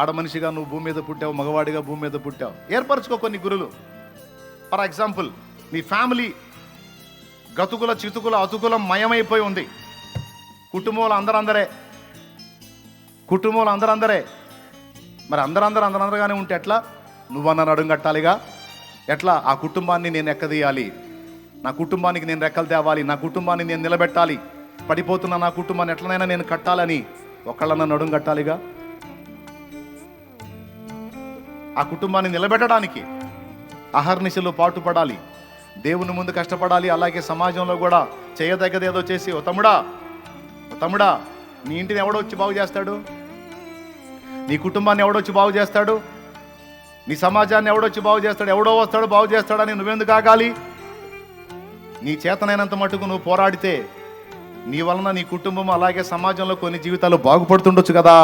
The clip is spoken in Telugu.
ఆడ మనిషిగా నువ్వు భూమి మీద పుట్టావు, మగవాడిగా భూమి మీద పుట్టావు. ఏర్పరచుకో కొన్ని గురులు. ఫర్ ఎగ్జాంపుల్, నీ ఫ్యామిలీ గతుకుల చితుకుల అతుకుల మయమైపోయి ఉంది. కుటుంబంలో అందరందరే. మరి అందరందరగానే ఉంటే ఎట్లా? నువ్వన్న నడుం కట్టాలిగా. ఎట్లా? ఆ కుటుంబాన్ని నేను ఎక్కదీయాలి, నా కుటుంబానికి నేను రెక్కలు తేవాలి, నా కుటుంబాన్ని నేను నిలబెట్టాలి, పడిపోతున్న నా కుటుంబాన్ని ఎట్లనైనా నేను కట్టాలని ఒకళ్ళన్న నడుం కట్టాలిగా. ఆ కుటుంబాన్ని నిలబెట్టడానికి అహర్నిశలు పాటుపడాలి, దేవుని ముందు కష్టపడాలి. అలాగే సమాజంలో కూడా చేయదగ్గదేదో చేసి, ఓ తమ్ముడా నీ ఇంటిని ఎవడొచ్చి బాగు చేస్తాడు? నీ కుటుంబాన్ని ఎవడొచ్చి బాగు చేస్తాడు? నీ సమాజాన్ని ఎవడొచ్చి బాగు చేస్తాడు? ఎవడో వస్తాడు బాగు చేస్తాడని నువ్వెందుకు ఆగాలి? నీ చేతనైనంత మటుకు నువ్వు పోరాడితే నీ వలన నీ కుటుంబం అలాగే సమాజంలో కొన్ని జీవితాలు బాగుపడుతుండొచ్చు కదా.